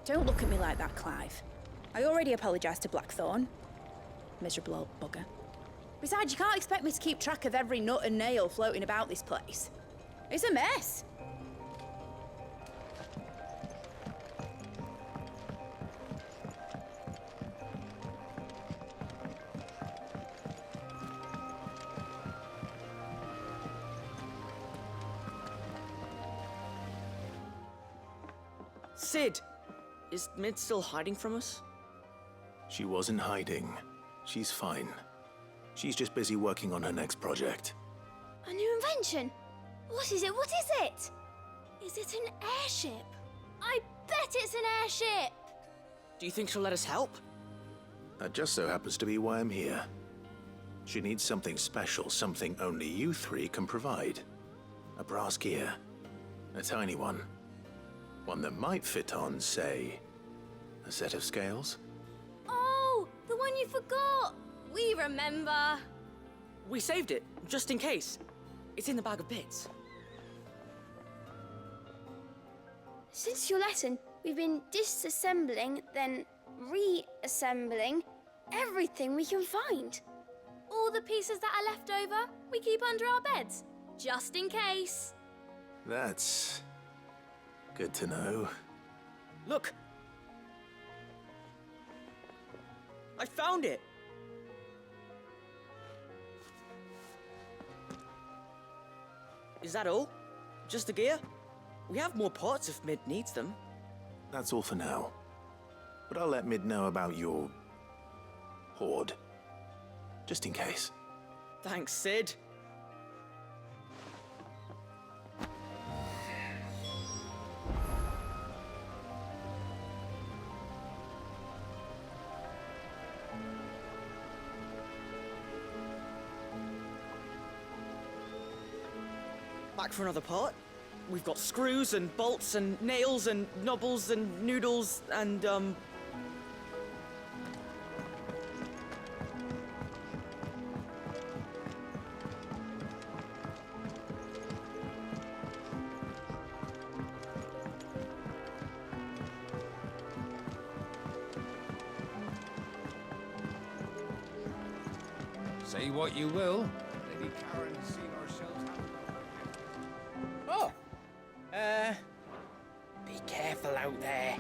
Don't look at me like that, Clive. I already apologised to Blackthorn. Miserable old bugger. Besides, you can't expect me to keep track of every nut and nail floating about this place. It's a mess. Sid! Is Mid still hiding from us? She wasn't hiding. She's fine. She's just busy working on her next project. A new invention? What is it? What is it? Is it an airship? I bet it's an airship! Do you think she'll let us help? That just so happens to be why I'm here. She needs something special, something only you three can provide. A brass gear. A tiny one. One that might fit on, say, a set of scales? Oh, the one you forgot! We remember! We saved it, just in case. It's in the bag of bits. Since your lesson, we've been disassembling, then reassembling everything we can find. All the pieces that are left over, we keep under our beds, just in case. That's good to know. Look! I found it! Is that all? Just the gear? We have more parts if Mid needs them. That's all for now. But I'll let Mid know about your hoard. Just in case. Thanks, Sid. Back for another part? We've got screws and bolts and nails and knobbles and noodles and, Say what you will, Lady Karen's seen ourselves Oh! Be careful out there.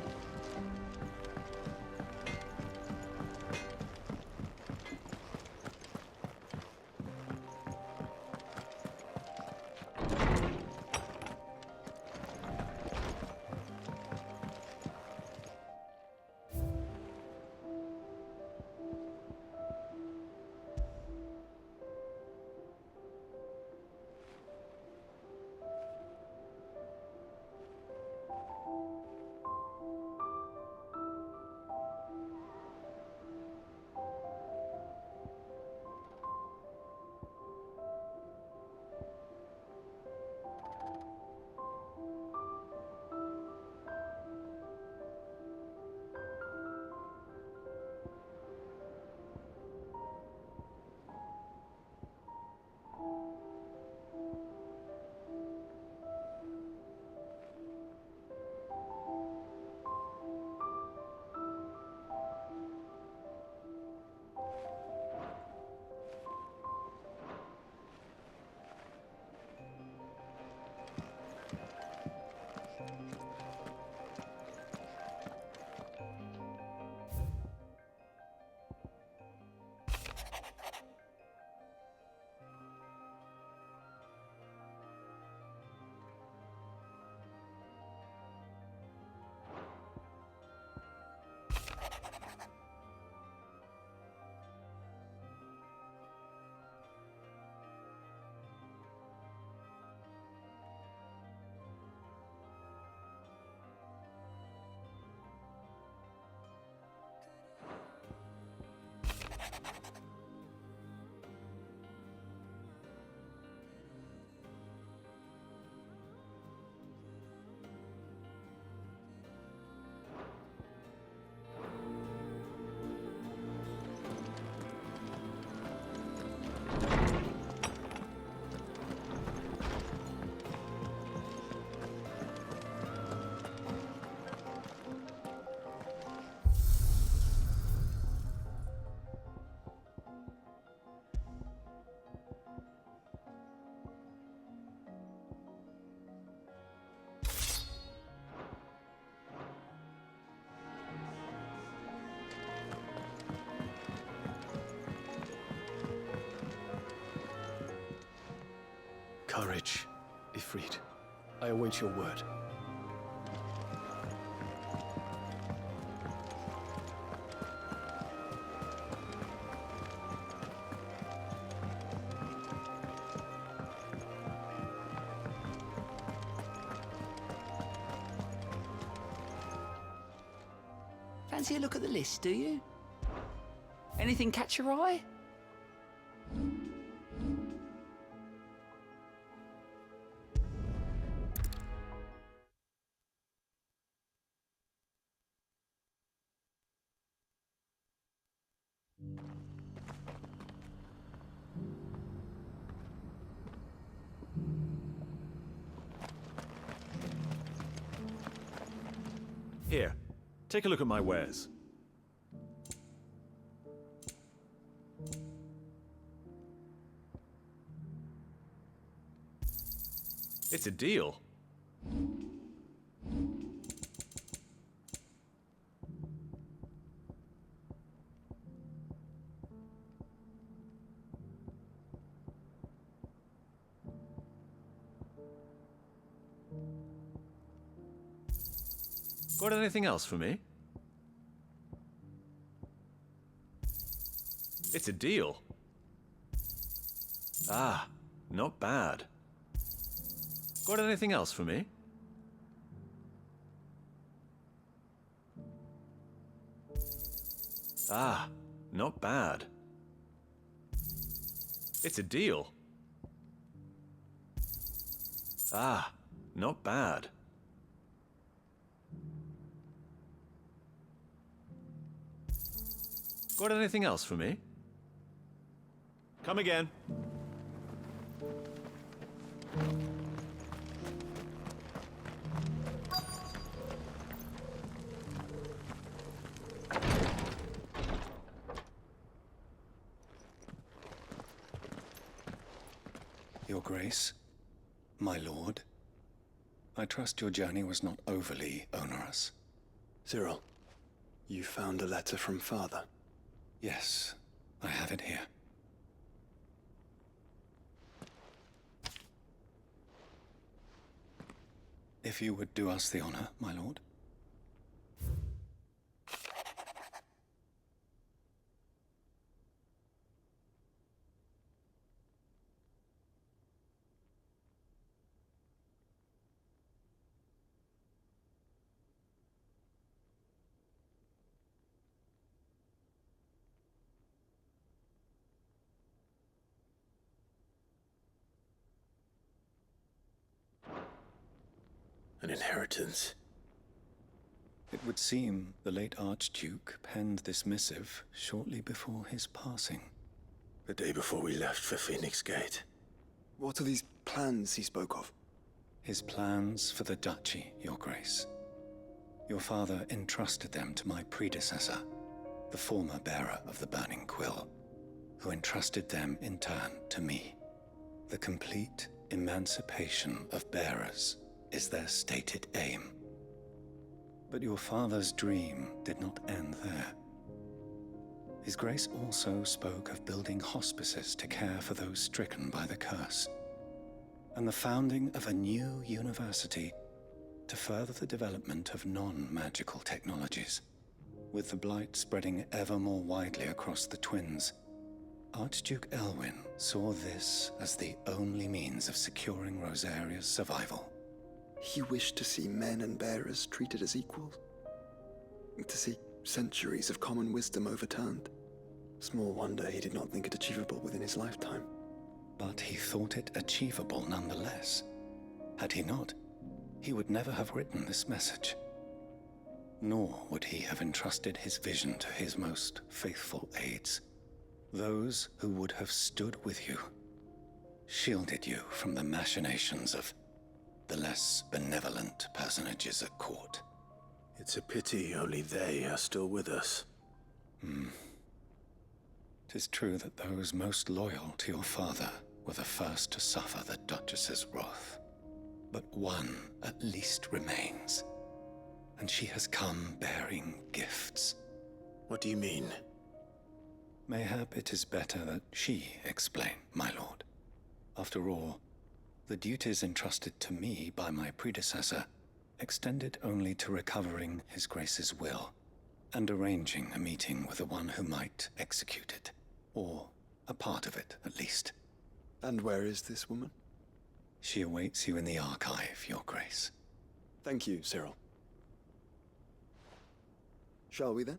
Courage, Ifrit. I await your word. Fancy a look at the list, do you? Anything catch your eye? Here, take a look at my wares. It's a deal. Got anything else for me? It's a deal. Ah, not bad. Got anything else for me? Ah, not bad. It's a deal. Ah, not bad. Got anything else for me? Come again. Your Grace, my lord, I trust your journey was not overly onerous. Cyril, you found a letter from Father? Yes, I have it here. If you would do us the honor, my lord. An inheritance. It would seem the late Archduke penned this missive shortly before his passing. The day before we left for Phoenix Gate. What are these plans he spoke of? His plans for the duchy, Your Grace. Your father entrusted them to my predecessor, the former bearer of the Burning Quill, who entrusted them in turn to me. The complete emancipation of bearers is their stated aim. But your father's dream did not end there. His Grace also spoke of building hospices to care for those stricken by the curse, and the founding of a new university to further the development of non-magical technologies. With the blight spreading ever more widely across the twins, Archduke Elwyn saw this as the only means of securing Rosaria's survival. He wished to see men and bearers treated as equals. To see centuries of common wisdom overturned. Small wonder he did not think it achievable within his lifetime. But he thought it achievable nonetheless. Had he not, he would never have written this message. Nor would he have entrusted his vision to his most faithful aides. Those who would have stood with you, shielded you from the machinations of the less benevolent personages at court. It's a pity only they are still with us. 'Tis true that those most loyal to your father were the first to suffer the Duchess's wrath. But one at least remains, and she has come bearing gifts. What do you mean? Mayhap it is better that she explain, my lord. After all, The duties entrusted to me by my predecessor extended only to recovering His Grace's will and arranging a meeting with the one who might execute it, or a part of it, at least. And where is this woman? She awaits you in the archive, Your Grace. Thank you, Cyril. Shall we then?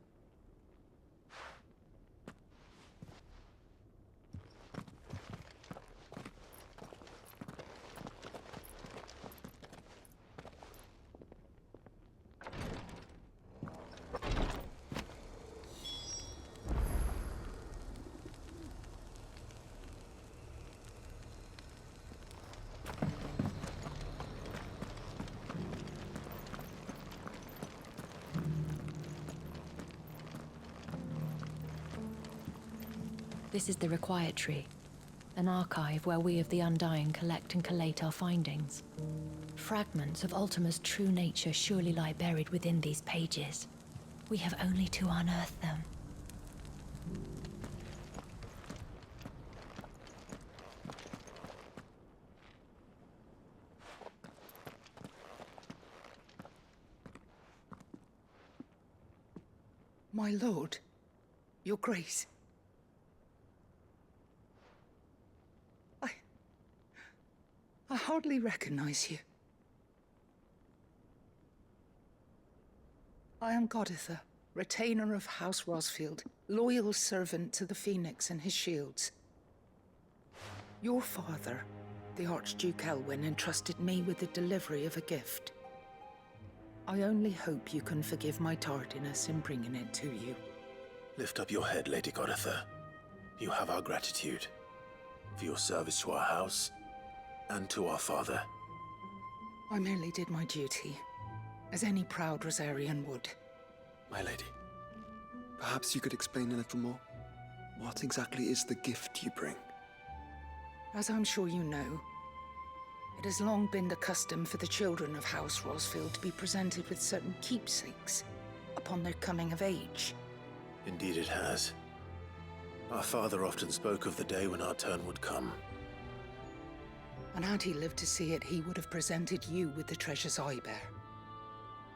This is the Required Tree, an archive where we of the Undying collect and collate our findings. Fragments of Ultima's true nature surely lie buried within these pages. We have only to unearth them. My lord, Your Grace. I hardly recognize you. I am Goditha, retainer of House Rosfield, loyal servant to the Phoenix and his shields. Your father, the Archduke Elwyn, entrusted me with the delivery of a gift. I only hope you can forgive my tardiness in bringing it to you. Lift up your head, Lady Goditha. You have our gratitude for your service to our house and to our father. I merely did my duty, as any proud Rosarian would. My lady, perhaps you could explain a little more? What exactly is the gift you bring? As I'm sure you know, it has long been the custom for the children of House Rosfield to be presented with certain keepsakes upon their coming of age. Indeed it has. Our father often spoke of the day when our turn would come. And had he lived to see it, he would have presented you with the treasures I bear.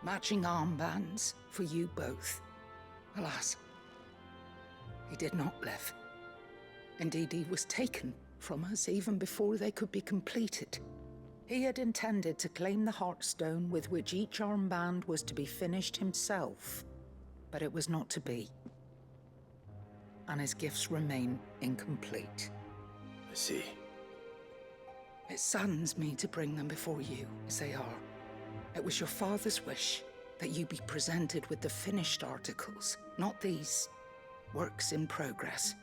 Matching armbands for you both. Alas, he did not live. Indeed, he was taken from us even before they could be completed. He had intended to claim the Heartstone with which each armband was to be finished himself, but it was not to be. And his gifts remain incomplete. I see. It saddens me to bring them before you, as they are. It was your father's wish that you be presented with the finished articles, not these works in progress.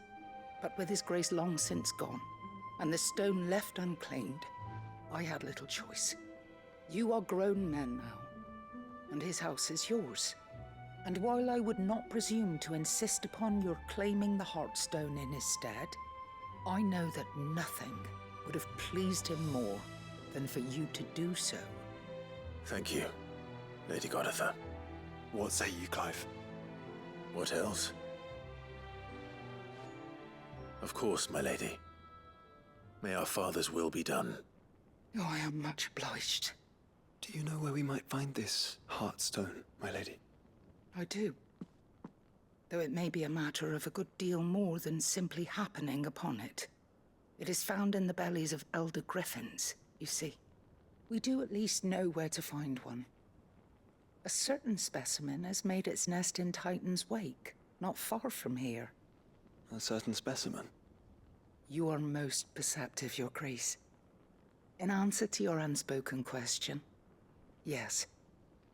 But with his grace long since gone, and the stone left unclaimed, I had little choice. You are grown men now, and his house is yours. And while I would not presume to insist upon your claiming the Heartstone in his stead, I know that nothing would have pleased him more than for you to do so. Thank you, Lady Goditha. What say you, Clive? What else? Of course, my lady. May our father's will be done. Oh, I am much obliged. Do you know where we might find this Heartstone, my lady? I do. Though it may be a matter of a good deal more than simply happening upon it. It is found in the bellies of elder griffins, you see. We do at least know where to find one. A certain specimen has made its nest in Titan's Wake, not far from here. A certain specimen? You are most perceptive, Your Grace. In answer to your unspoken question, yes.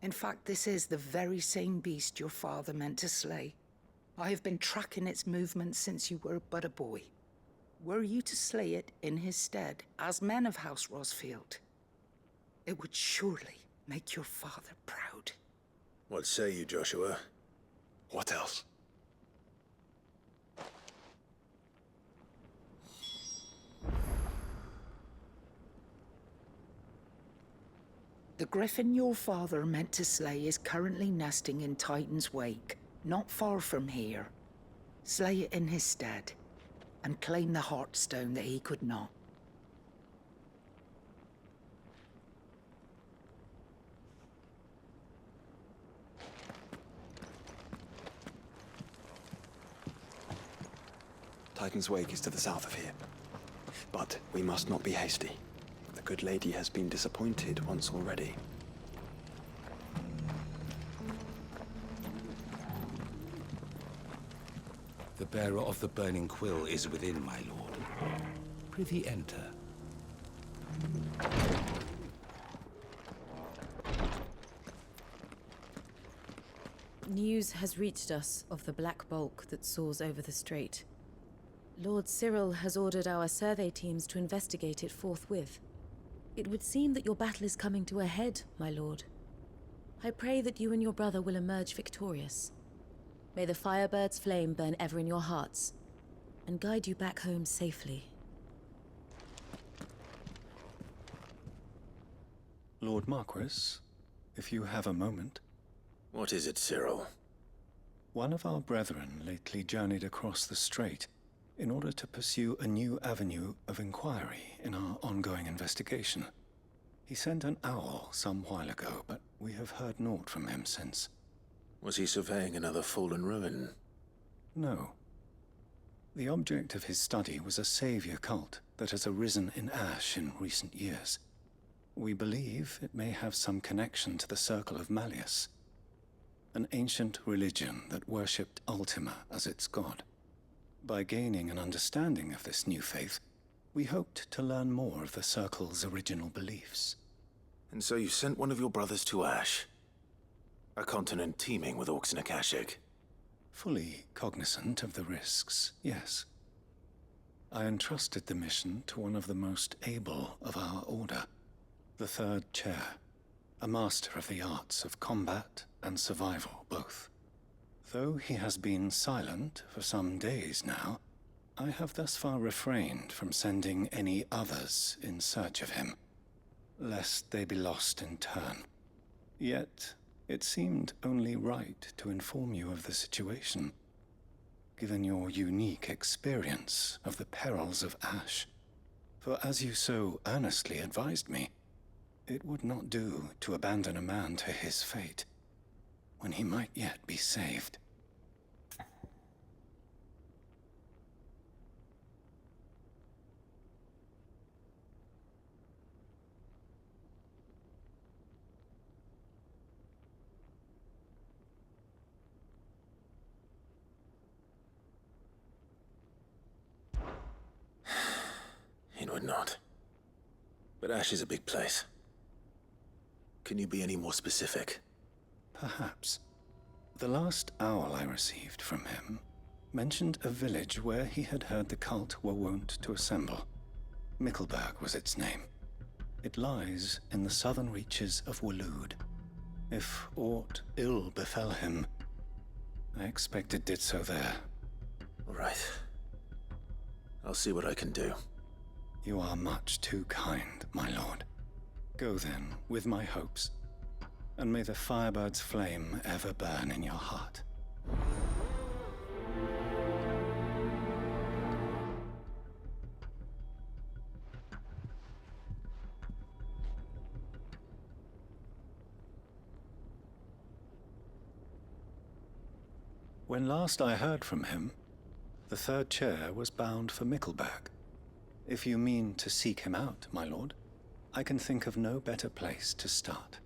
In fact, this is the very same beast your father meant to slay. I have been tracking its movements since you were but a boy. Were you to slay it in his stead, as men of House Rosfield, it would surely make your father proud. What say you, Joshua? What else? The griffin your father meant to slay is currently nesting in Titan's Wake, not far from here. Slay it in his stead, and claim the Heartstone that he could not. Titan's Wake is to the south of here. But we must not be hasty. The good lady has been disappointed once already. The bearer of the burning quill is within, my lord. Prithee enter. News has reached us of the black bulk that soars over the strait. Lord Cyril has ordered our survey teams to investigate it forthwith. It would seem that your battle is coming to a head, my lord. I pray that you and your brother will emerge victorious. May the Firebird's flame burn ever in your hearts, and guide you back home safely. Lord Marquis, if you have a moment. What is it, Cyril? One of our brethren lately journeyed across the strait in order to pursue a new avenue of inquiry in our ongoing investigation. He sent an owl some while ago, but we have heard naught from him since. Was he surveying another fallen ruin? No. The object of his study was a savior cult that has arisen in Ash in recent years. We believe it may have some connection to the Circle of Malleus, an ancient religion that worshipped Ultima as its god. By gaining an understanding of this new faith, we hoped to learn more of the Circle's original beliefs. And so you sent one of your brothers to Ash? A continent teeming with orcs and Akashic? Fully cognizant of the risks, yes. I entrusted the mission to one of the most able of our order, the Third Chair, a master of the arts of combat and survival both. Though he has been silent for some days now, I have thus far refrained from sending any others in search of him, lest they be lost in turn. Yet, it seemed only right to inform you of the situation, given your unique experience of the perils of Ash. For as you so earnestly advised me, it would not do to abandon a man to his fate, when he might yet be saved. It would not. But Ash is a big place. Can you be any more specific? Perhaps. The last owl I received from him mentioned a village where he had heard the cult were wont to assemble. Mickleburg was its name. It lies in the southern reaches of Waloed. If aught ill befell him, I expect it did so there. Right. I'll see what I can do. You are much too kind, my lord. Go then, with my hopes, and may the Firebird's flame ever burn in your heart. When last I heard from him, the Third Chair was bound for Mickleburg. If you mean to seek him out, my lord, I can think of no better place to start.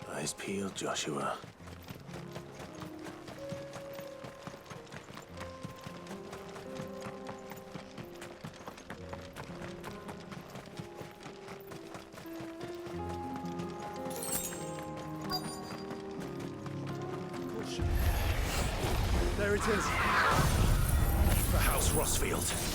Eyes peeled, Joshua. There it is. The House Rossfield.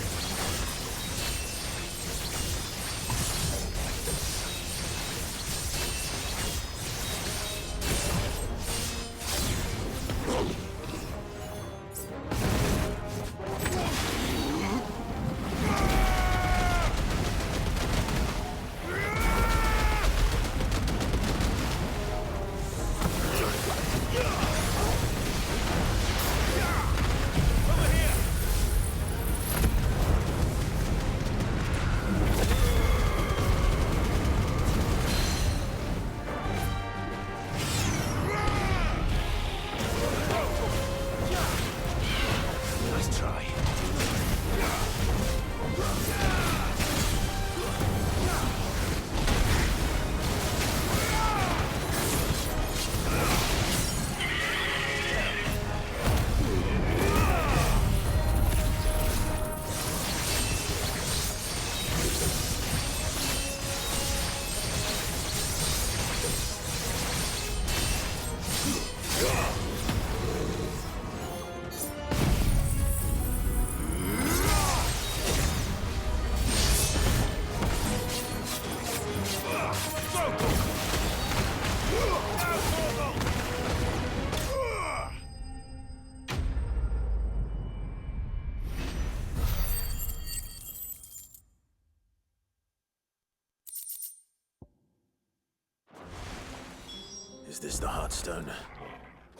Is this the Heartstone?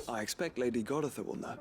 I expect Lady Goditha will know.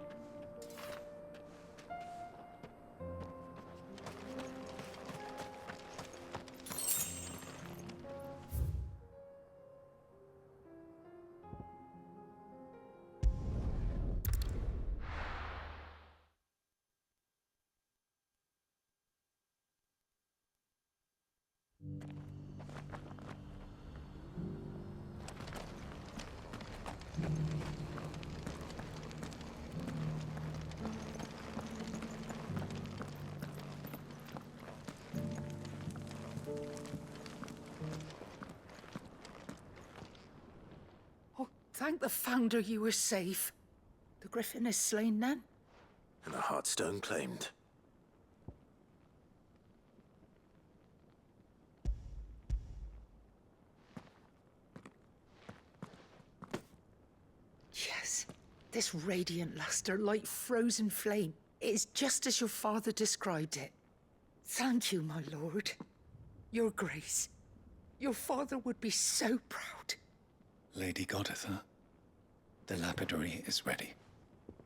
Thank the Founder you were safe. The Griffin is slain then? And the Heartstone claimed. Yes. This radiant luster, like frozen flame. It is just as your father described it. Thank you, my lord. Your Grace. Your father would be so proud. Lady Goditha, the lapidary is ready.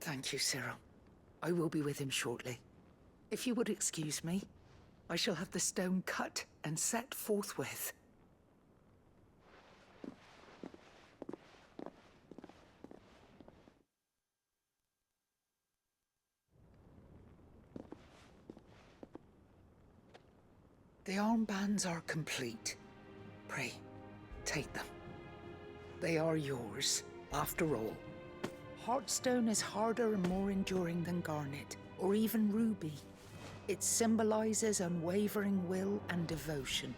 Thank you, Cyril. I will be with him shortly. If you would excuse me, I shall have the stone cut and set forthwith. The armbands are complete. Pray, take them. They are yours, after all. Heartstone is harder and more enduring than garnet, or even ruby. It symbolizes unwavering will and devotion.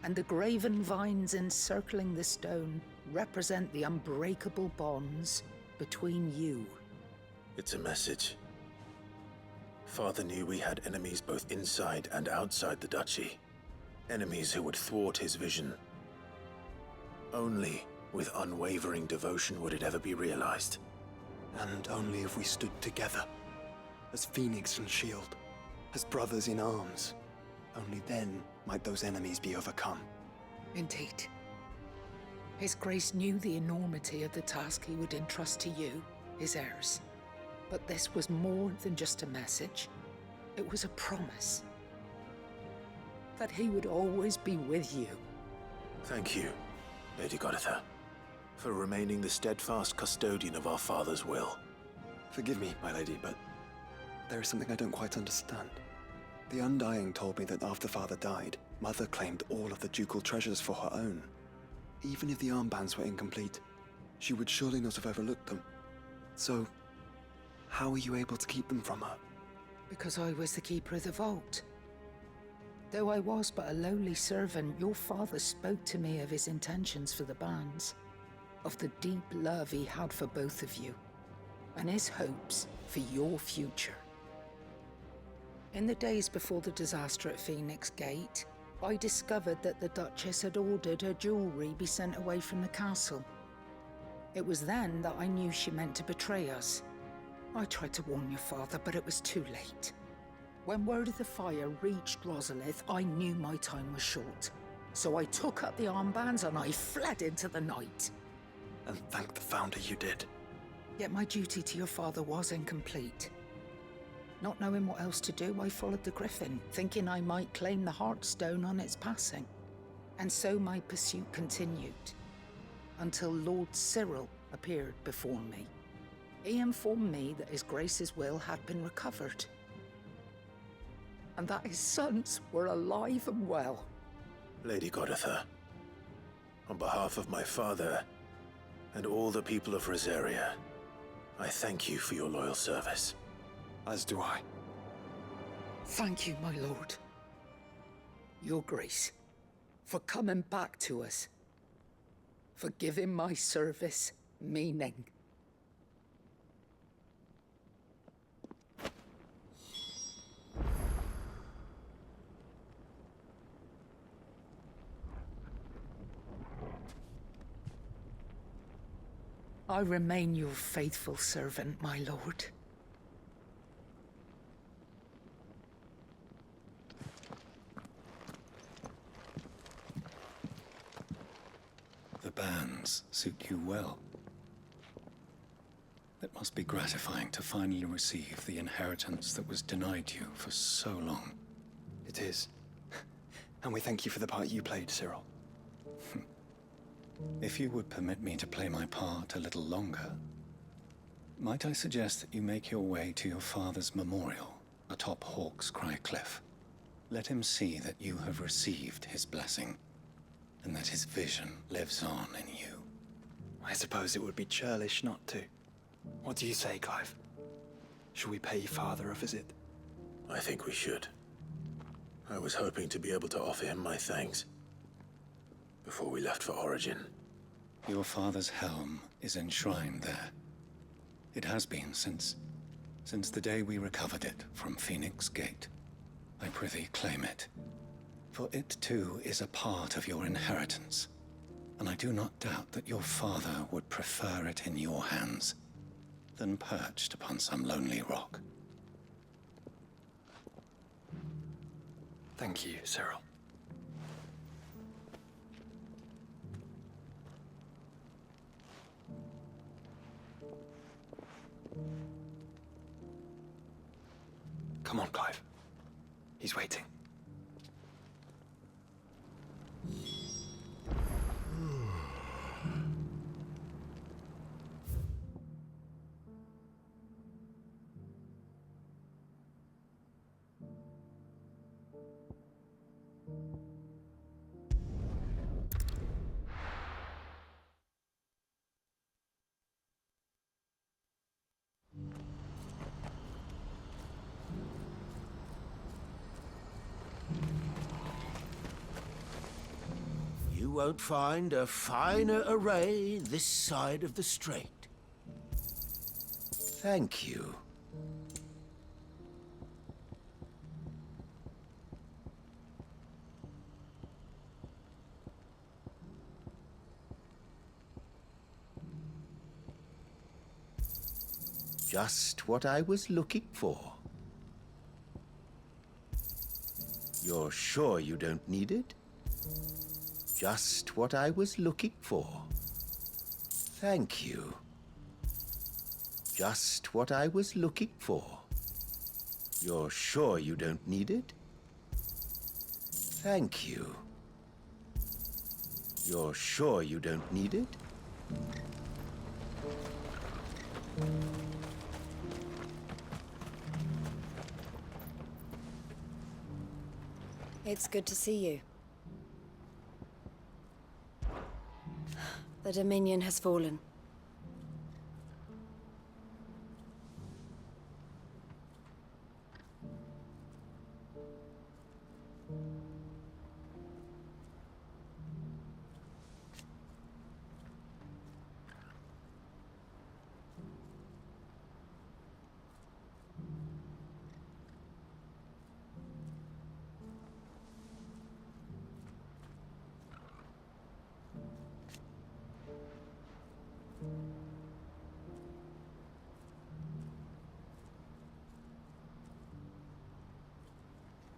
And the graven vines encircling the stone represent the unbreakable bonds between you. It's a message. Father knew we had enemies both inside and outside the duchy. Enemies who would thwart his vision. Only with unwavering devotion would it ever be realized. And only if we stood together, as Phoenix and Shield, as brothers in arms, only then might those enemies be overcome. Indeed. His Grace knew the enormity of the task he would entrust to you, his heirs. But this was more than just a message. It was a promise. That he would always be with you. Thank you, Lady Goditha, for remaining the steadfast custodian of our father's will. Forgive me, my lady, but there is something I don't quite understand. The Undying told me that after Father died, Mother claimed all of the ducal treasures for her own. Even if the armbands were incomplete, she would surely not have overlooked them. So, how were you able to keep them from her? Because I was the keeper of the vault. Though I was but a lowly servant, your father spoke to me of his intentions for the bands, of the deep love he had for both of you, and his hopes for your future. In the days before the disaster at Phoenix Gate, I discovered that the Duchess had ordered her jewelry be sent away from the castle. It was then that I knew she meant to betray us. I tried to warn your father, but it was too late. When word of the fire reached Rosalith, I knew my time was short. So I took up the armbands and I fled into the night. And thank the Founder you did. Yet my duty to your father was incomplete. Not knowing what else to do, I followed the Griffin, thinking I might claim the Heartstone on its passing. And so my pursuit continued, until Lord Cyril appeared before me. He informed me that His Grace's will had been recovered, and that his sons were alive and well. Lady Goditha, on behalf of my father and all the people of Rosaria, I thank you for your loyal service. As do I. Thank you, my lord. Your Grace, for coming back to us, for giving my service meaning. I remain your faithful servant, my lord. The bands suit you well. It must be gratifying to finally receive the inheritance that was denied you for so long. It is. And we thank you for the part you played, Cyril. If you would permit me to play my part a little longer, might I suggest that you make your way to your father's memorial atop Hawk's Cry Cliff? Let him see that you have received his blessing, and that his vision lives on in you. I suppose it would be churlish not to. What do you say, Clive? Shall we pay Father a visit? I think we should. I was hoping to be able to offer him my thanks before we left for Origin. Your father's helm is enshrined there. It has been since the day we recovered it from Phoenix Gate. I prithee claim it, for it too is a part of your inheritance, and I do not doubt that your father would prefer it in your hands than perched upon some lonely rock. Thank you, Cyril. Come on, Clive. He's waiting. You won't find a finer array this side of the strait. Thank you. Just what I was looking for. You're sure you don't need it? Just what I was looking for. Thank you. Just what I was looking for. You're sure you don't need it? Thank you. You're sure you don't need it? It's good to see you. The Dominion has fallen.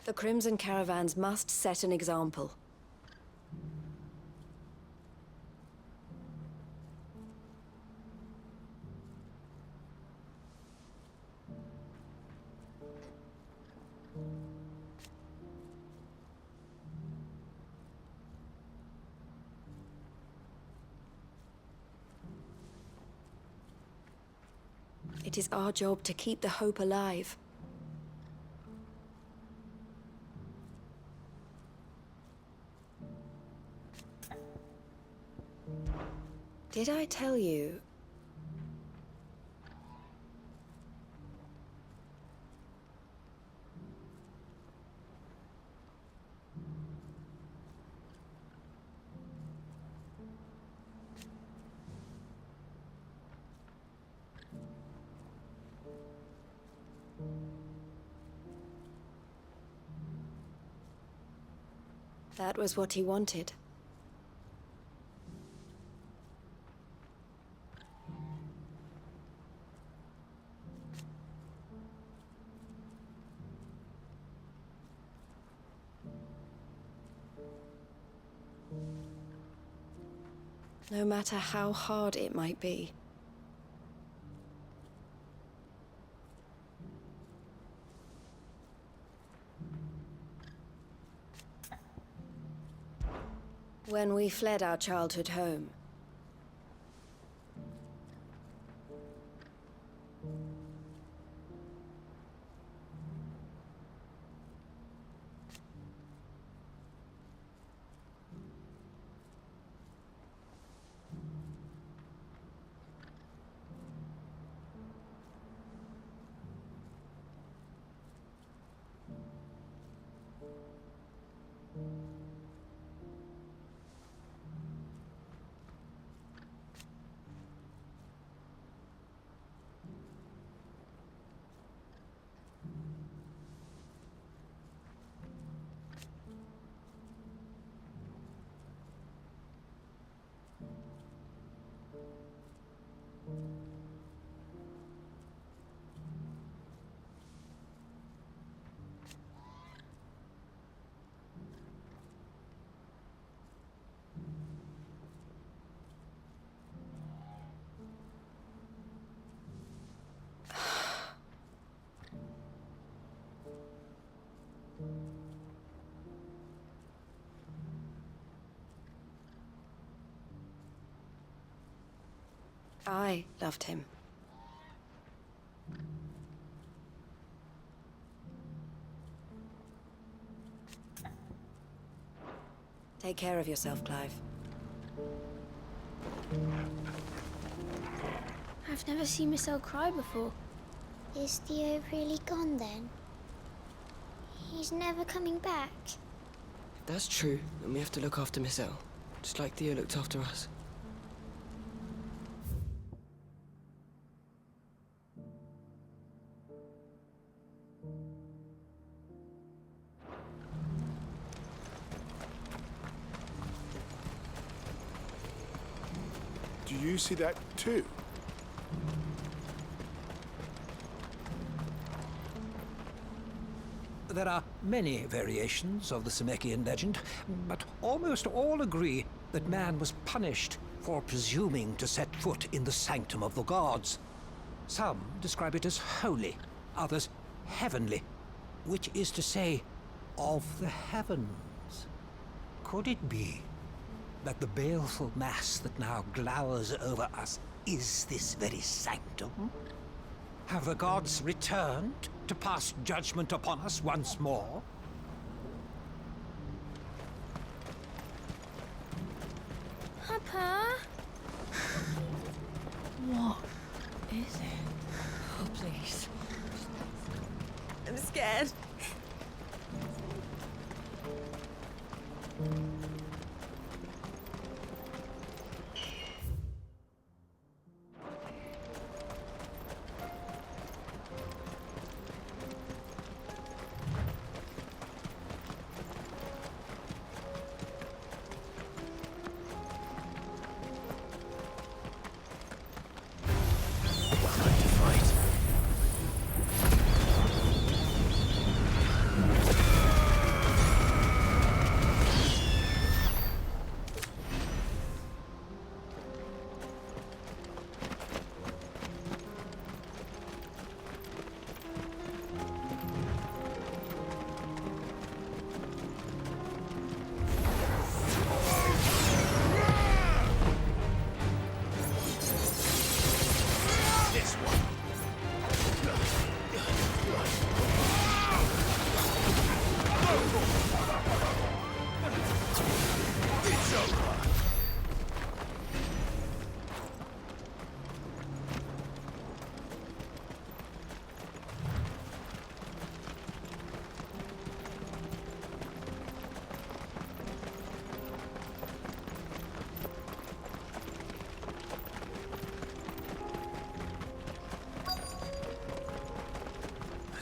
The Crimson Caravans must set an example. It is our job to keep the hope alive. Did I tell you? That was what he wanted. No matter how hard it might be. When we fled our childhood home. I loved him. Take care of yourself, Clive. I've never seen Miss L cry before. Is Theo really gone then? He's never coming back. If that's true, then we have to look after Miss L, just like Theo looked after us. Do you see that too? There are many variations of the Semekian legend, but almost all agree that man was punished for presuming to set foot in the sanctum of the gods. Some describe it as holy, others heavenly, which is to say, of the heavens. Could it be that the baleful mass that now glowers over us is this very sanctum? Have the gods returned to pass judgment upon us once more? Papa? What is it? Oh, please. I'm scared.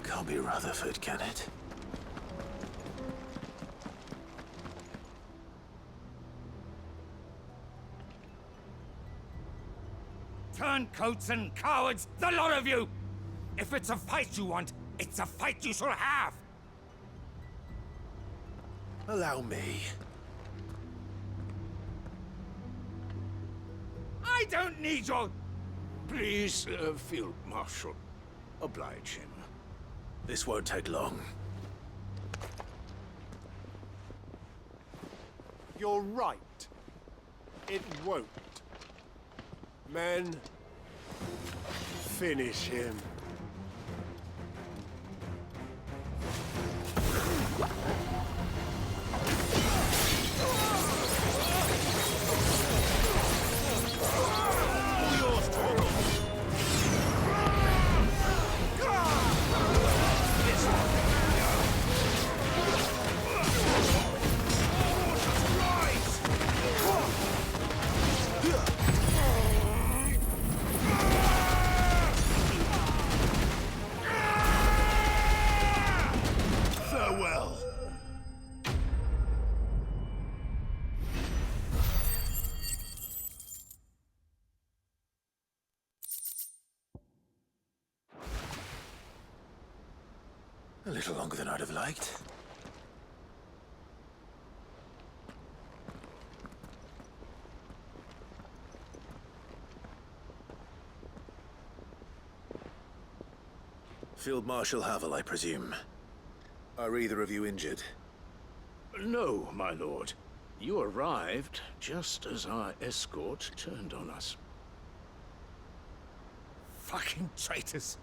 Can't be Rutherford, can it? Turncoats and cowards, the lot of you! If it's a fight you want, it's a fight you shall have! Allow me. I don't need your... Please, Field Marshal, oblige him. This won't take long. You're right. it won't. Men, finish him. Farewell. A little longer than I'd have liked. Field Marshal Havel, I presume. Are either of you injured? No, my lord. You arrived just as our escort turned on us. Fucking traitors.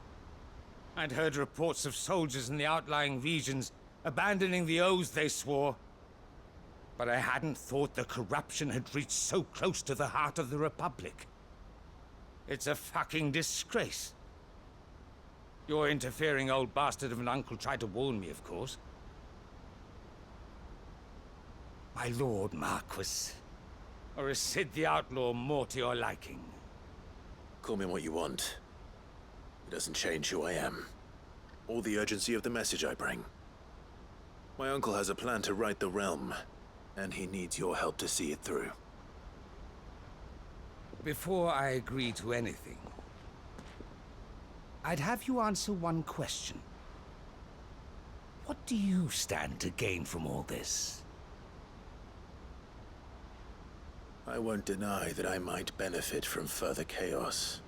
I'd heard reports of soldiers in the outlying regions abandoning the oaths they swore. But I hadn't thought the corruption had reached so close to the heart of the Republic. It's a fucking disgrace. Your interfering old bastard of an uncle tried to warn me, of course. My lord Marquis. Or is Sid the Outlaw more to your liking? Call me what you want. It doesn't change who I am, or the urgency of the message I bring. My uncle has a plan to right the realm, and he needs your help to see it through. Before I agree to anything, I'd have you answer one question. What do you stand to gain from all this? I won't deny that I might benefit from further chaos.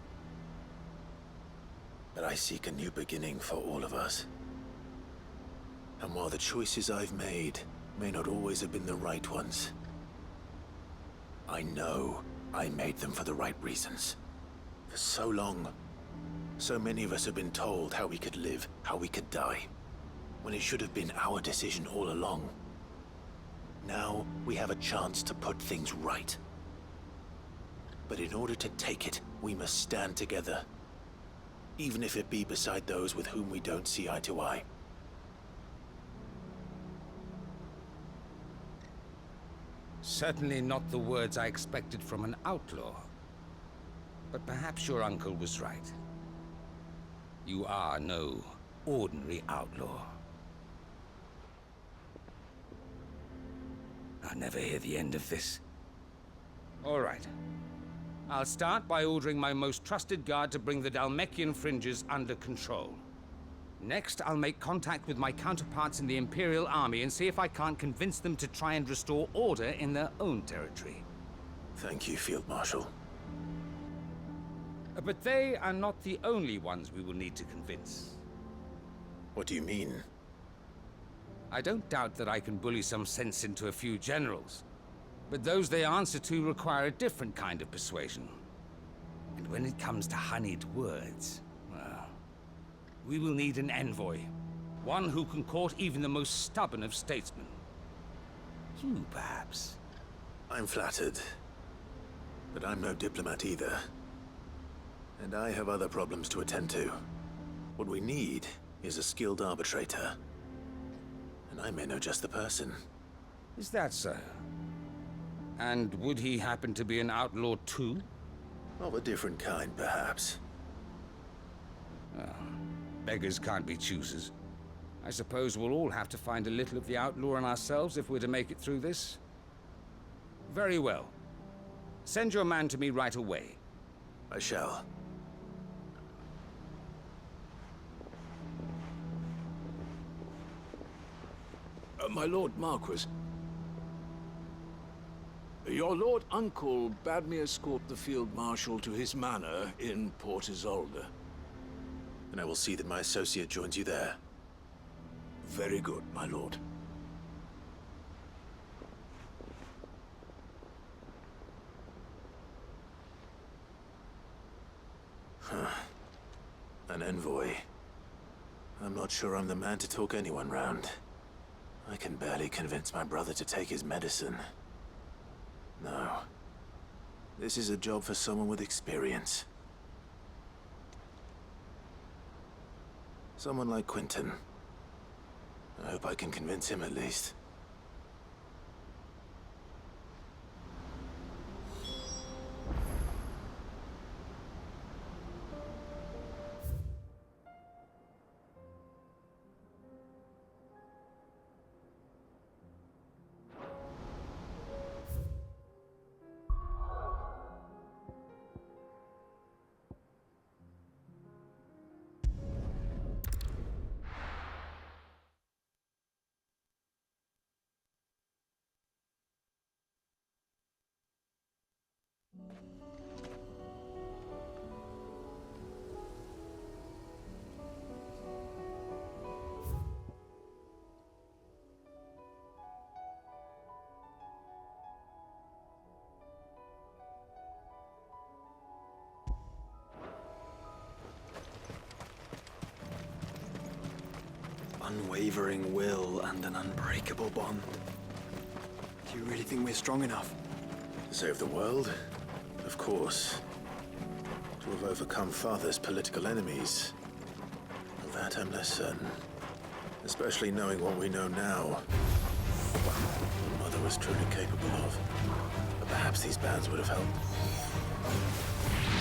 But I seek a new beginning for all of us. And while the choices I've made may not always have been the right ones, I know I made them for the right reasons. For so long, so many of us have been told how we could live, how we could die, when it should have been our decision all along. Now we have a chance to put things right. But in order to take it, we must stand together. Even if it be beside those with whom we don't see eye to eye. Certainly not the words I expected from an outlaw. But perhaps your uncle was right. You are no ordinary outlaw. I'll never hear the end of this. All right. I'll start by ordering my most trusted guard to bring the Dhalmekian fringes under control. Next, I'll make contact with my counterparts in the Imperial Army and see if I can't convince them to try and restore order in their own territory. Thank you, Field Marshal. But they are not the only ones we will need to convince. What do you mean? I don't doubt that I can bully some sense into a few generals. But those they answer to require a different kind of persuasion. And when it comes to honeyed words, well, we will need an envoy. One who can court even the most stubborn of statesmen. You, perhaps. I'm flattered. But I'm no diplomat either. And I have other problems to attend to. What we need is a skilled arbitrator. And I may know just the person. Is that so? And would he happen to be an outlaw too? Of a different kind, perhaps. Well, beggars can't be choosers. I suppose we'll all have to find a little of the outlaw in ourselves if we're to make it through this. Very well. Send your man to me right away. I shall. My Lord Marquis. Your Lord Uncle bade me escort the Field Marshal to his manor in Port Isolde. And I will see that my associate joins you there. Very good, my lord. An envoy. I'm not sure I'm the man to talk anyone round. I can barely convince my brother to take his medicine. No. This is a job for someone with experience. Someone like Quentin. I hope I can convince him at least. Unwavering will and an unbreakable bond. Do you really think we're strong enough? To save the world? Of course. To have overcome Father's political enemies? Of that I'm less certain. Especially knowing what we know now. What Mother was truly capable of. But perhaps these bands would have helped.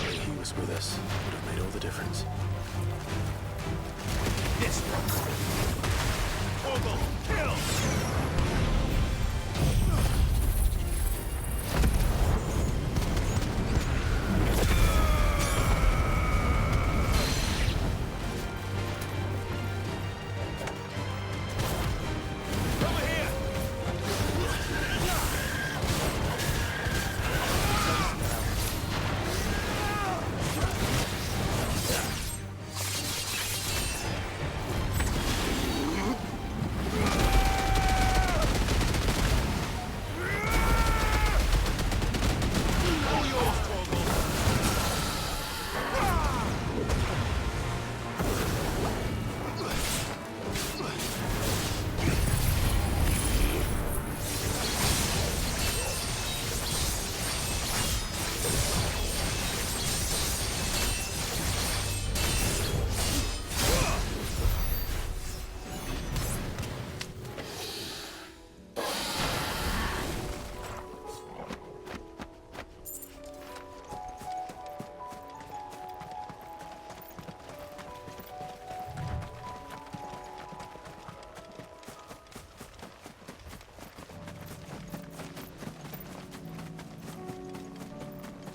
Knowing he was with us would have made all the difference. Yes! Vogel, kill!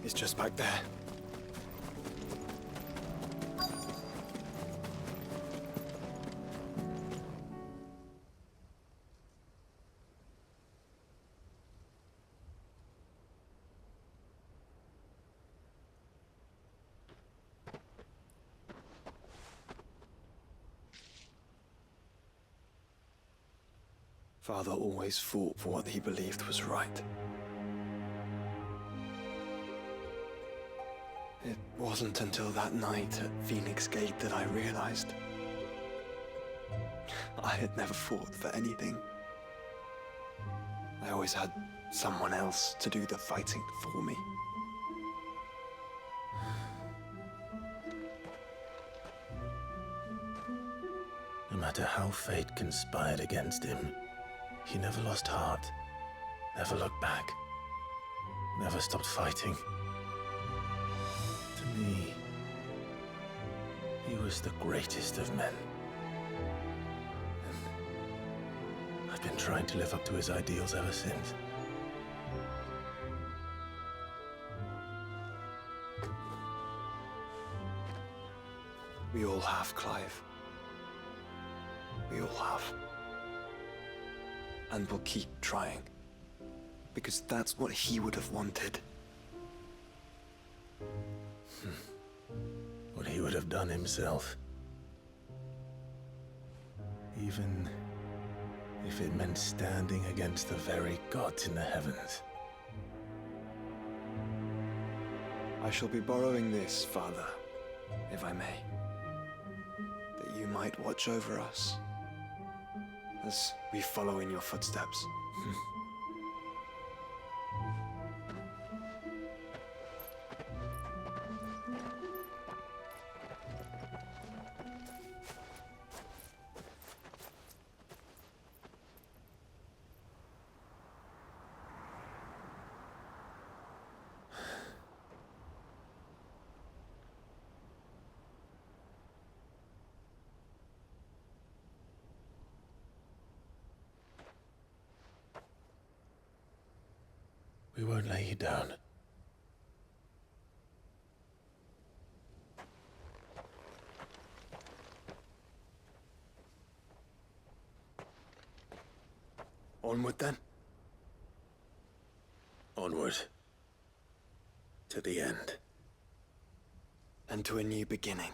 It's just back there. Father always fought for what he believed was right. It wasn't until that night at Phoenix Gate that I realized I had never fought for anything. I always had someone else to do the fighting for me. No matter how fate conspired against him, he never lost heart, never looked back, never stopped fighting. To me, he was the greatest of men. And I've been trying to live up to his ideals ever since. We all have, Clive. We all have. And we'll keep trying. Because that's what he would have wanted. What he would have done himself. Even if it meant standing against the very gods in the heavens. I shall be borrowing this, Father. if I may. That you might watch over us as we follow in your footsteps. We won't lay you down. Onward then. Onward. To the end. And to a new beginning.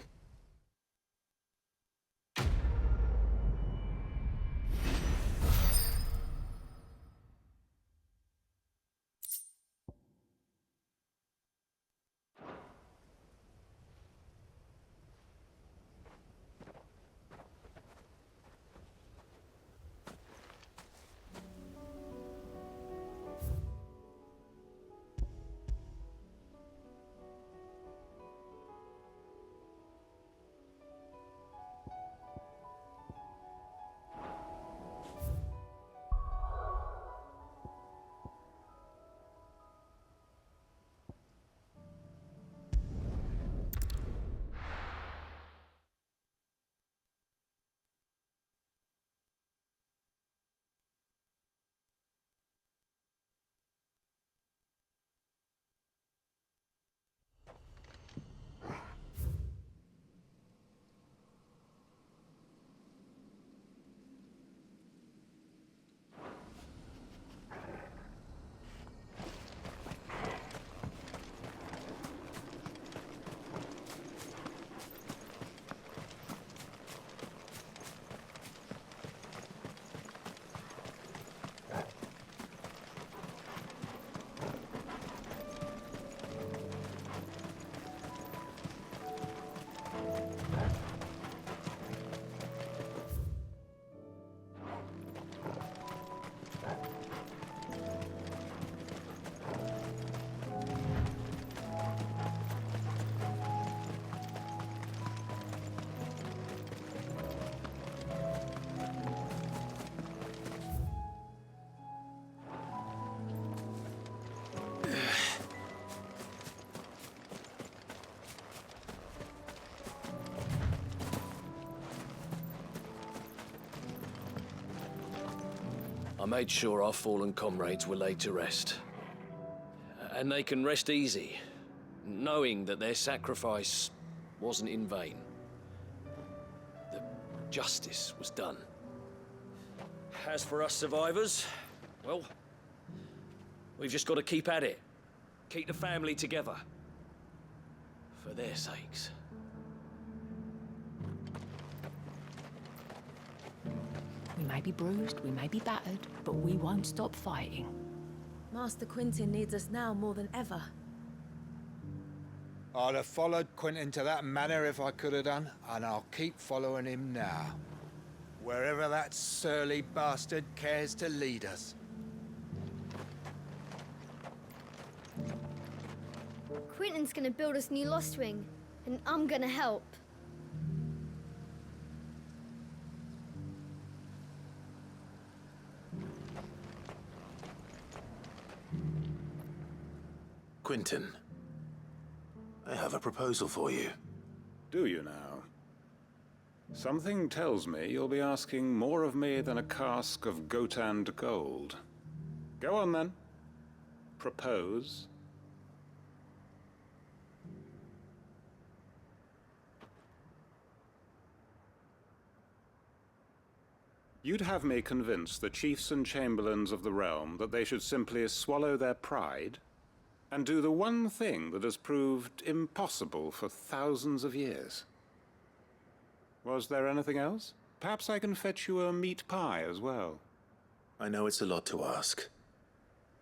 I made sure our fallen comrades were laid to rest. And they can rest easy, knowing that their sacrifice wasn't in vain. That justice was done. As for us survivors, well, we've just got to keep at it. Keep the family together. For their sakes. We may be bruised, we may be battered, but we won't stop fighting. Master Quentin needs us now more than ever. I'd have followed Quentin to that manor if I could have done, and I'll keep following him now. Wherever that surly bastard cares to lead us. Quentin's gonna build us new Lost Wing, and I'm gonna help. Quentin, I have a proposal for you. Do you now? Something tells me you'll be asking more of me than a cask of Gotand gold. Go on then. Propose. You'd have me convince the chiefs and chamberlains of the realm that they should simply swallow their pride and do the one thing that has proved impossible for thousands of years. Was there anything else? Perhaps I can fetch you a meat pie as well. I know it's a lot to ask,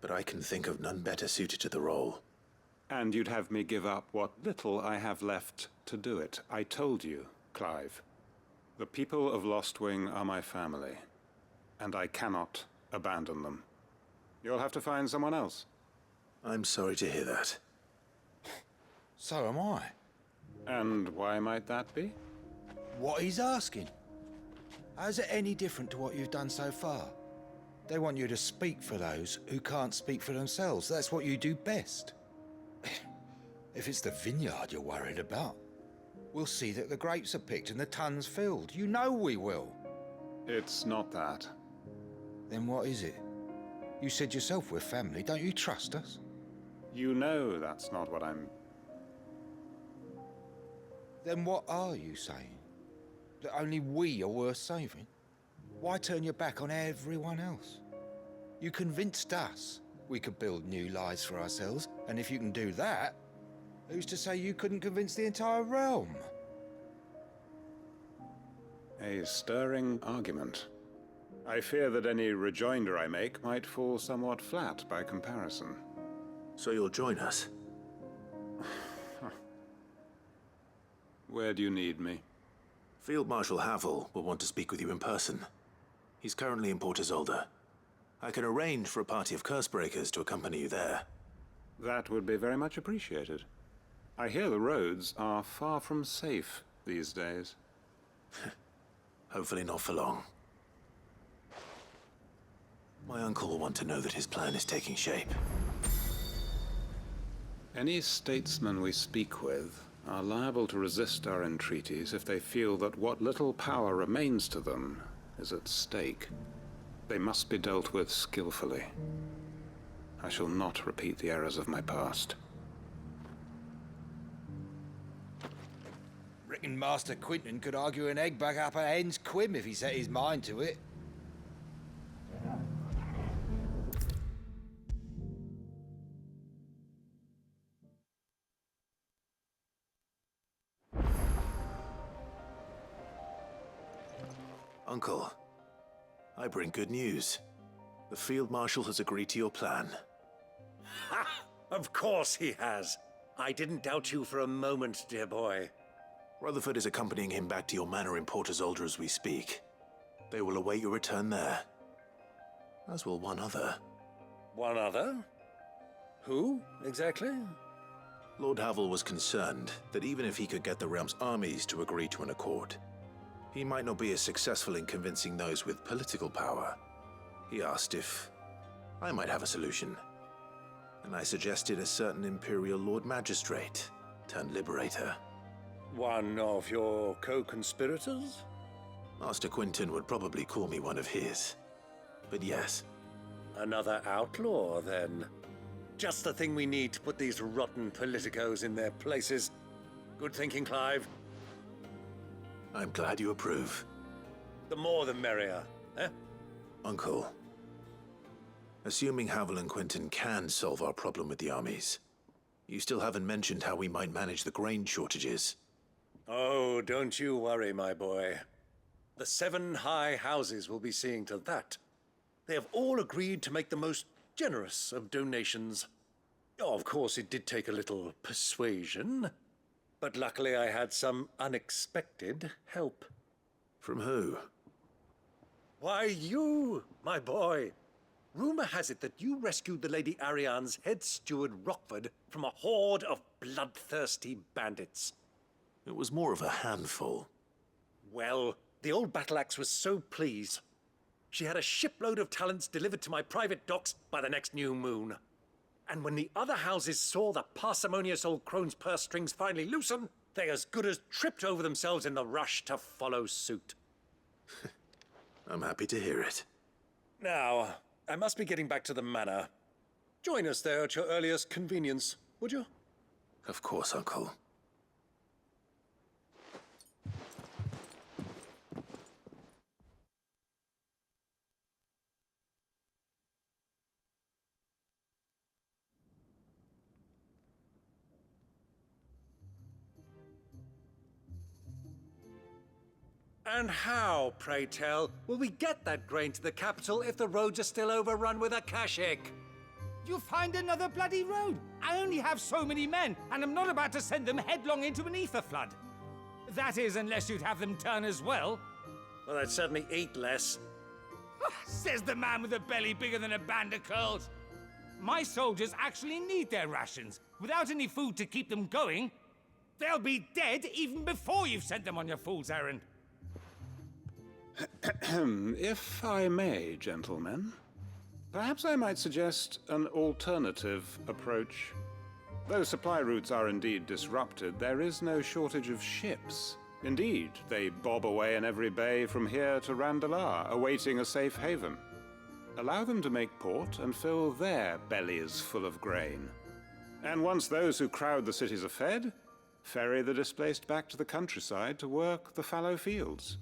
but I can think of none better suited to the role. And you'd have me give up what little I have left to do it. I told you, Clive. The people of Lostwing are my family, and I cannot abandon them. You'll have to find someone else. I'm sorry to hear that. So am I. And why might that be? What he's asking. How's it any different to what you've done so far? They want you to speak for those who can't speak for themselves. That's what you do best. If it's the vineyard you're worried about, we'll see that the grapes are picked and the tons filled. You know we will. It's not that. Then what is it? You said yourself we're family. Don't you trust us? You know that's not what I'm... Then what are you saying? That only we are worth saving? Why turn your back on everyone else? You convinced us we could build new lives for ourselves, and if you can do that, who's to say you couldn't convince the entire realm? A stirring argument. I fear that any rejoinder I make might fall somewhat flat by comparison. So you'll join us? Where do you need me? Field Marshal Havel will want to speak with you in person. He's currently in Port Isolde. I can arrange for a party of Cursebreakers to accompany you there. That would be very much appreciated. I hear the roads are far from safe these days. Hopefully not for long. My uncle will want to know that his plan is taking shape. Any statesmen we speak with are liable to resist our entreaties if they feel that what little power remains to them is at stake. They must be dealt with skillfully. I shall not repeat the errors of my past. Reckon Master Quinton could argue an egg back up a hen's quim if he set his mind to it. Uncle, I bring good news. The Field Marshal has agreed to your plan. Ha! Of course he has. I didn't doubt you for a moment, dear boy. Rutherford is accompanying him back to your manor in Port Isolde as we speak. They will await your return there. As will one other. One other? Who, exactly? Lord Havel was concerned that even if he could get the realm's armies to agree to an accord, he might not be as successful in convincing those with political power. He asked if I might have a solution, and I suggested a certain Imperial Lord Magistrate turned Liberator. One of your co-conspirators? Master Quinton would probably call me one of his, but yes. Another outlaw, then. Just the thing we need to put these rotten politicos in their places. Good thinking, Clive. I'm glad you approve. The more the merrier, eh? Uncle, assuming Havel and Quinton can solve our problem with the armies, you still haven't mentioned how we might manage the grain shortages. Oh, don't you worry, my boy. The 7 high houses will be seeing to that. They have all agreed to make the most generous of donations. Oh, of course, it did take a little persuasion, but luckily I had some unexpected help. From who? Why, you, my boy. Rumor has it that you rescued the Lady Ariane's head steward Rockford from a horde of bloodthirsty bandits. It was more of a handful. Well, the old battle axe was so pleased. She had a shipload of talents delivered to my private docks by the next new moon. And when the other houses saw the parsimonious old crone's purse strings finally loosen, they as good as tripped over themselves in the rush to follow suit. I'm happy to hear it. Now, I must be getting back to the manor. Join us there at your earliest convenience, would you? Of course, Uncle. And how, pray tell, will we get that grain to the capital if the roads are still overrun with akashic? You find another bloody road. I only have so many men, and I'm not about to send them headlong into an ether flood. That is, unless you'd have them turn as well. Well, I'd certainly eat less. Says the man with a belly bigger than a band of curls. My soldiers actually need their rations. Without any food to keep them going, they'll be dead even before you've sent them on your fool's errand. If I may, gentlemen, perhaps I might suggest an alternative approach. Though supply routes are indeed disrupted, there is no shortage of ships. Indeed, they bob away in every bay from here to Randalar, awaiting a safe haven. Allow them to make port and fill their bellies full of grain. And once those who crowd the cities are fed, ferry the displaced back to the countryside to work the fallow fields.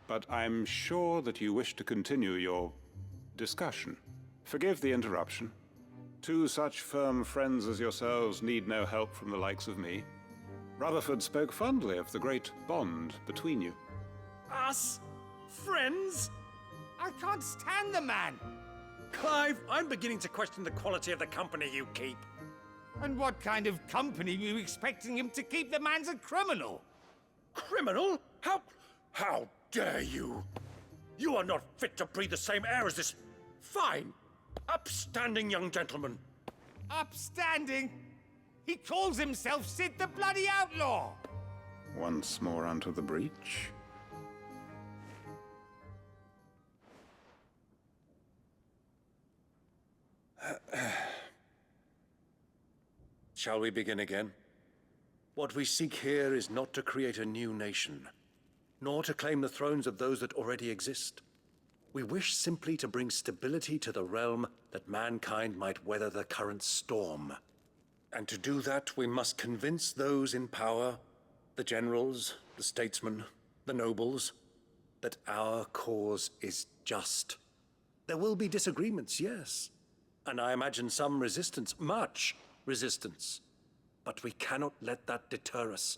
But I'm sure that you wish to continue your discussion. Forgive the interruption. Two such firm friends as yourselves need no help from the likes of me. Rutherford spoke fondly of the great bond between you. Us? Friends? I can't stand the man! Clive, I'm beginning to question the quality of the company you keep. And what kind of company were you expecting him to keep? The man's a criminal! Criminal? How dare you? You are not fit to breathe the same air as this fine, upstanding young gentleman. Upstanding? He calls himself Sid the Bloody Outlaw! Once more onto the breach. Shall we begin again? What we seek here is not to create a new nation, nor to claim the thrones of those that already exist. We wish simply to bring stability to the realm that mankind might weather the current storm. And to do that, we must convince those in power, the generals, the statesmen, the nobles, that our cause is just. There will be disagreements, yes, and I imagine some resistance, much resistance. But we cannot let that deter us.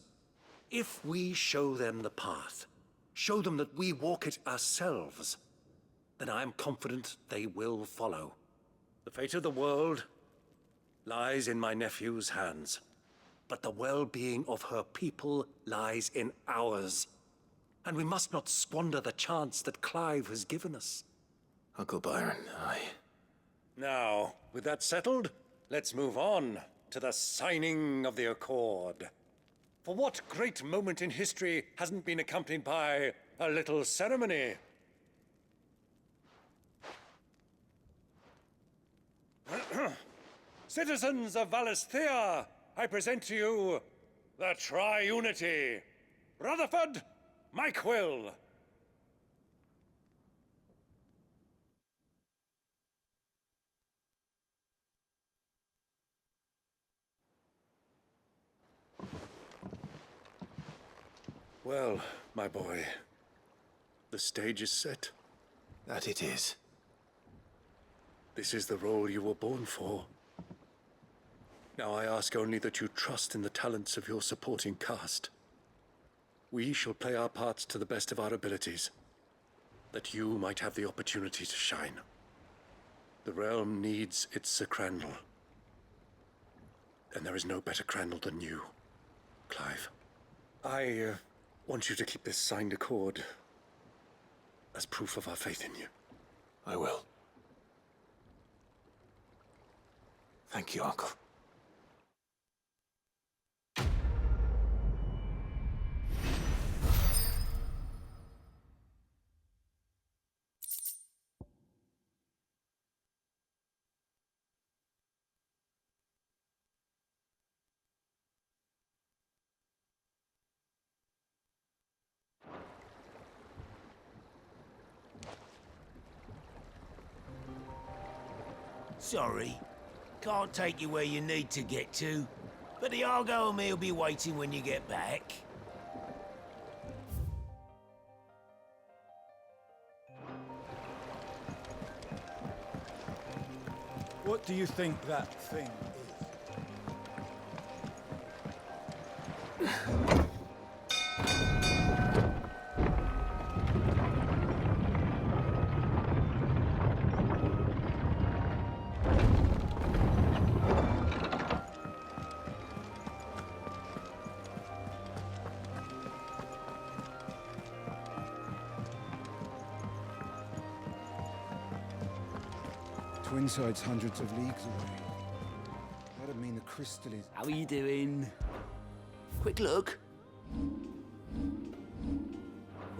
If we show them the path, show them that we walk it ourselves, then I am confident they will follow. The fate of the world lies in my nephew's hands, but the well-being of her people lies in ours. And we must not squander the chance that Clive has given us. Uncle Byron, Now, with that settled, let's move on to the signing of the Accord. For what great moment in history hasn't been accompanied by a little ceremony? Citizens of Valisthea, I present to you the Triunity. Rutherford, Mike Will. Well, my boy, the stage is set. That it is. This is the role you were born for. Now I ask only that you trust in the talents of your supporting cast. We shall play our parts to the best of our abilities, that you might have the opportunity to shine. The realm needs its Sir Crandall, and there is no better Crandall than you, Clive. I want you to keep this signed accord as proof of our faith in you. I will. Thank you, Uncle. Sorry. Can't take you where you need to get to, but the Argo and me will be waiting when you get back. What do you think that thing is? Twinside's hundreds of leagues away. That'd mean the crystal is... How are you doing? Quick look.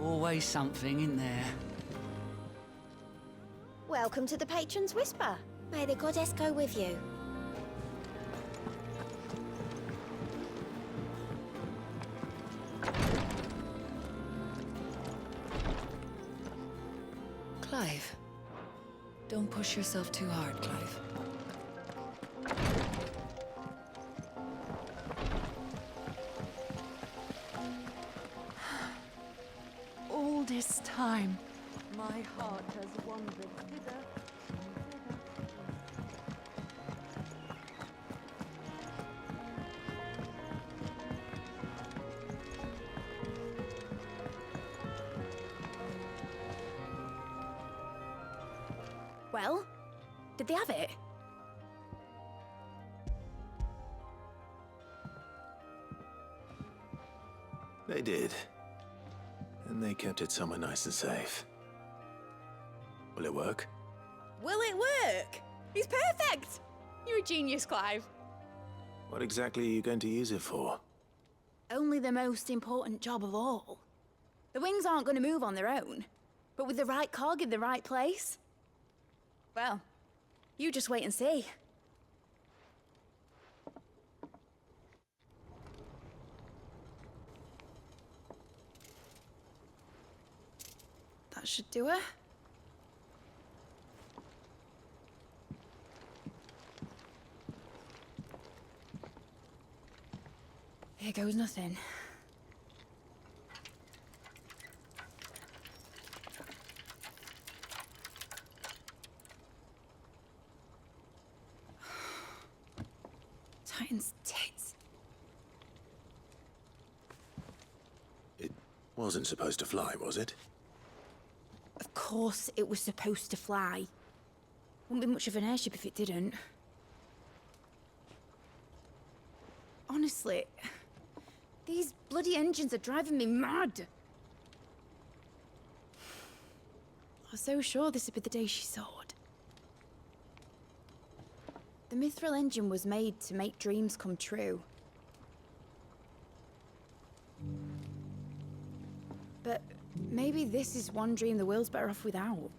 Always something in there. Welcome to the Patron's Whisper. May the goddess go with you. Clive. Don't push yourself too hard, Clive. All this time, my heart has wandered hither. Well, did they have it? They did. And they kept it somewhere nice and safe. Will it work? Will it work? He's perfect! You're a genius, Clive. What exactly are you going to use it for? Only the most important job of all. The wings aren't going to move on their own, but with the right cog in the right place. Well, you just wait and see. That should do it. Here goes nothing. Titan's tits. It wasn't supposed to fly, was it? Of course it was supposed to fly. Wouldn't be much of an airship if it didn't. Honestly, these bloody engines are driving me mad. I was so sure this would be the day she soared. The mithril engine was made to make dreams come true. But maybe this is one dream the world's better off without.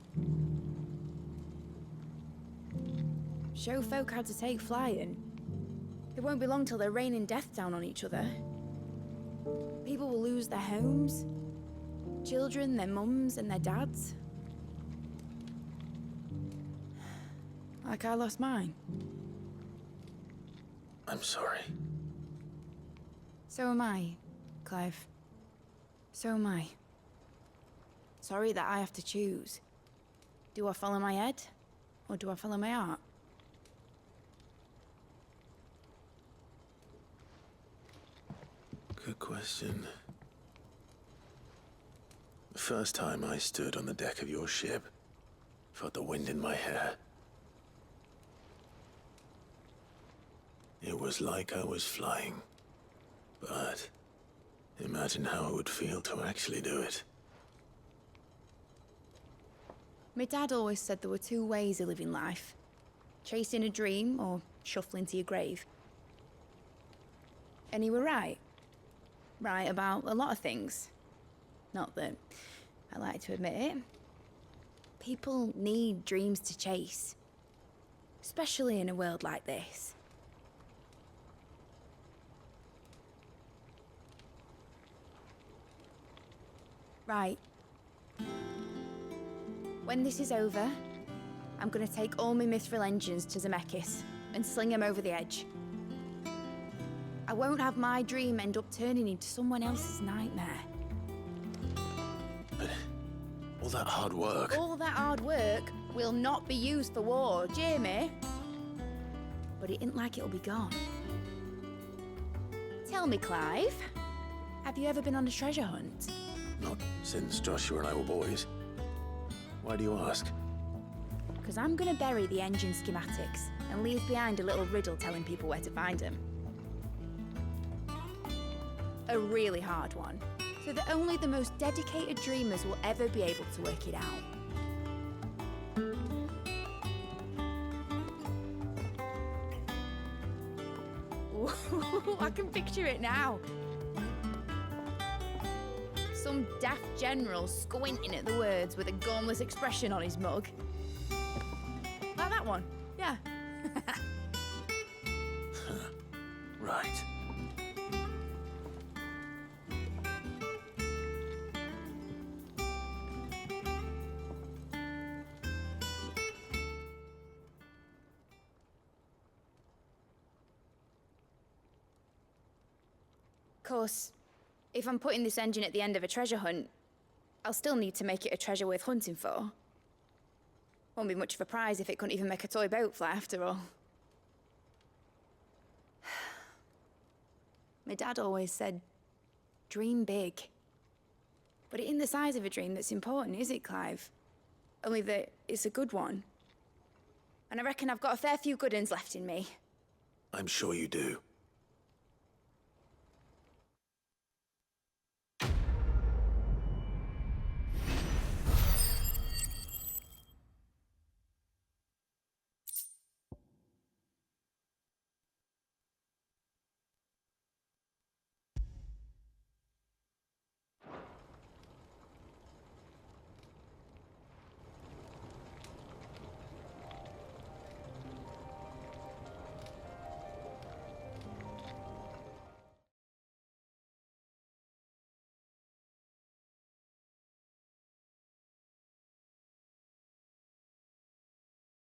Show folk how to take flying. It won't be long till they're raining death down on each other. People will lose their homes, children, their mums and their dads. Like I lost mine. I'm sorry. So am I, Clive. So am I. Sorry that I have to choose. Do I follow my head, or do I follow my heart? Good question. The first time I stood on the deck of your ship, felt the wind in my hair. It was like I was flying. But imagine how it would feel to actually do it. My dad always said there were two ways of living life. Chasing a dream or shuffling to your grave. And he were right. Right about a lot of things. Not that I like to admit it. People need dreams to chase. Especially in a world like this. Right. When this is over, I'm gonna take all my mithril engines to Zemeckis and sling them over the edge. I won't have my dream end up turning into someone else's nightmare. But all that hard work... All that hard work will not be used for war, Jamie. But it ain't like it'll be gone. Tell me, Clive, have you ever been on a treasure hunt? Not since Joshua and I were boys. Why do you ask? Because I'm gonna bury the engine schematics and leave behind a little riddle telling people where to find them. A really hard one, so that only the most dedicated dreamers will ever be able to work it out. can picture it now. Some daft general squinting at the words with a gormless expression on his mug. Like that one, yeah. Right. Of course, if I'm putting this engine at the end of a treasure hunt, I'll still need to make it a treasure worth hunting for. Won't be much of a prize if it couldn't even make a toy boat fly after all. My dad always said, dream big. But it ain't the size of a dream that's important, is it, Clive? Only that it's a good one. And I reckon I've got a fair few good uns left in me. I'm sure you do.